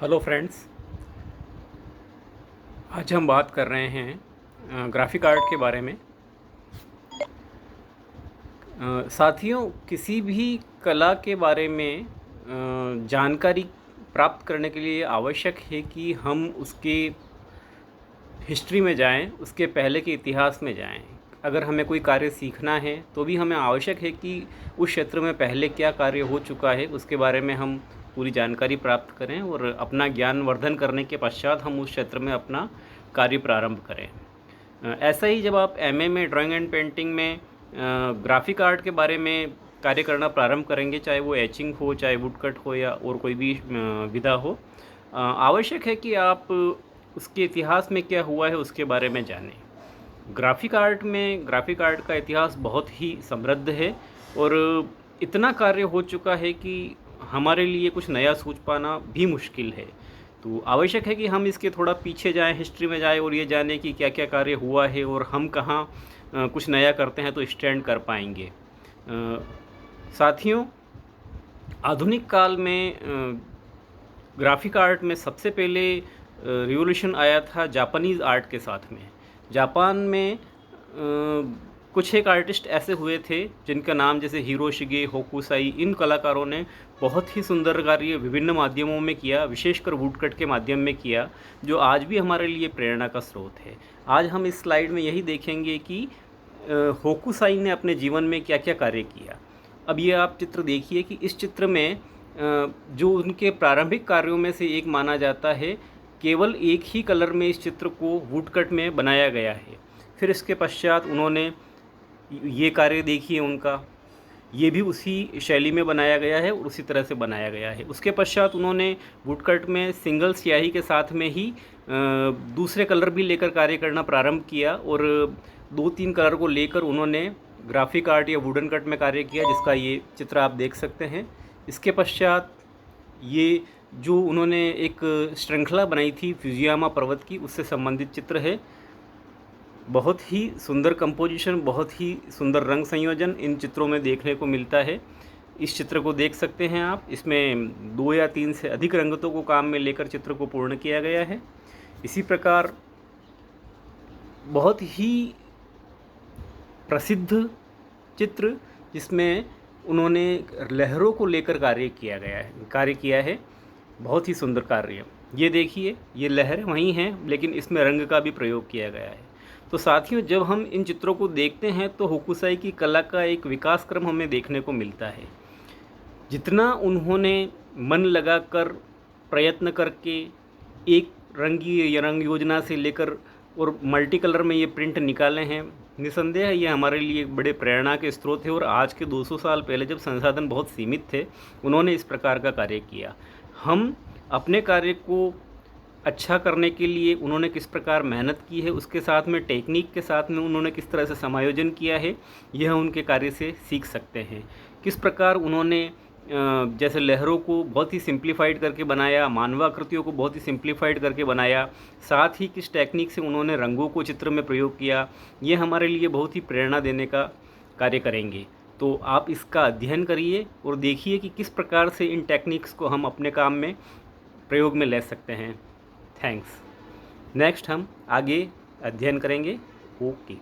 Hello friends. आज हम बात कर रहे हैं ग्राफिक आर्ट के बारे में। साथियों, किसी भी कला के बारे में जानकारी प्राप्त करने के लिए आवश्यक है कि हम उसके हिस्ट्री में जाएं, उसके पहले के इतिहास में जाएं। अगर हमें कोई कार्य सीखना है तो भी हमें आवश्यक है कि उस क्षेत्र में पहले क्या कार्य हो चुका है उसके बारे में हम पूरी जानकारी प्राप्त करें और अपना ज्ञान वर्धन करने के पश्चात हम उस क्षेत्र में अपना कार्य प्रारंभ करें। ऐसा ही जब आप एमए में ड्राइंग एंड पेंटिंग में ग्राफिक आर्ट के बारे में कार्य करना प्रारंभ करेंगे, चाहे वो एचिंग हो, चाहे वुडकट हो या और कोई भी विधा हो, आवश्यक है कि आप उसके इतिहास में क्या हुआ है उसके बारे में जानें। ग्राफिक आर्ट का इतिहास बहुत ही समृद्ध है और इतना कार्य हो चुका है कि हमारे लिए कुछ नया सोच पाना भी मुश्किल है। तो आवश्यक है कि हम इसके थोड़ा पीछे जाएं, हिस्ट्री में जाएं और ये जानें कि क्या क्या कार्य हुआ है और हम कहाँ कुछ नया करते हैं तो स्टैंड कर पाएंगे। साथियों, आधुनिक काल में ग्राफिक आर्ट में सबसे पहले रिवोल्यूशन आया था जापानीज़ आर्ट के साथ में। जापान में कुछ एक आर्टिस्ट ऐसे हुए थे जिनका नाम जैसे हिरोशिगे, होकुसाई, इन कलाकारों ने बहुत ही सुंदर कार्य विभिन्न माध्यमों में किया, विशेषकर वुडकट के माध्यम में किया, जो आज भी हमारे लिए प्रेरणा का स्रोत है। आज हम इस स्लाइड में यही देखेंगे कि होकुसाई ने अपने जीवन में क्या क्या कार्य किया। अब ये आप चित्र देखिए कि इस चित्र में जो उनके प्रारंभिक कार्यों में से एक माना जाता है, केवल एक ही कलर में इस चित्र को वुडकट में बनाया गया है। फिर इसके पश्चात उन्होंने ये कार्य देखिए उनका, ये भी उसी शैली में बनाया गया है और उसी तरह से बनाया गया है। उसके पश्चात उन्होंने वुडकट में सिंगल स्याही के साथ में ही दूसरे कलर भी लेकर कार्य करना प्रारंभ किया और 2-3 कलर को लेकर उन्होंने ग्राफिक आर्ट या वुडन कट में कार्य किया, जिसका ये चित्र आप देख सकते हैं। इसके पश्चात ये जो उन्होंने एक श्रृंखला बनाई थी फ्यूजियामा पर्वत की, उससे संबंधित चित्र है। बहुत ही सुंदर कंपोजिशन, बहुत ही सुंदर रंग संयोजन इन चित्रों में देखने को मिलता है। इस चित्र को देख सकते हैं आप, इसमें 2 या 3 से अधिक रंगतों को काम में लेकर चित्र को पूर्ण किया गया है। इसी प्रकार बहुत ही प्रसिद्ध चित्र जिसमें उन्होंने लहरों को लेकर कार्य किया है, बहुत ही सुंदर कार्य। ये देखिए, ये लहर वहीं हैं लेकिन इसमें रंग का भी प्रयोग किया गया है। तो साथियों, जब हम इन चित्रों को देखते हैं तो होकुसाई की कला का एक विकास क्रम हमें देखने को मिलता है। जितना उन्होंने मन लगाकर प्रयत्न करके एक रंग योजना से लेकर और मल्टी कलर में ये प्रिंट निकाले हैं, निसंदेह ये हमारे लिए बड़े प्रेरणा के स्रोत है। और आज के 200 साल पहले जब संसाधन बहुत सीमित थे, उन्होंने इस प्रकार का कार्य किया। हम अपने कार्य को अच्छा करने के लिए उन्होंने किस प्रकार मेहनत की है, उसके साथ में टेक्निक के साथ में उन्होंने किस तरह से समायोजन किया है, यह उनके कार्य से सीख सकते हैं। किस प्रकार उन्होंने जैसे लहरों को बहुत ही सिंप्लीफाइड करके बनाया, मानवाकृतियों को बहुत ही सिंप्लीफाइड करके बनाया, साथ ही किस टेक्निक से उन्होंने रंगों को चित्र में प्रयोग किया, ये हमारे लिए बहुत ही प्रेरणा देने का कार्य करेंगे। तो आप इसका अध्ययन करिए और देखिए कि किस प्रकार से इन टेक्निक्स को हम अपने काम में प्रयोग में ले सकते हैं। थैंक्स। नेक्स्ट हम आगे अध्ययन करेंगे। ओके।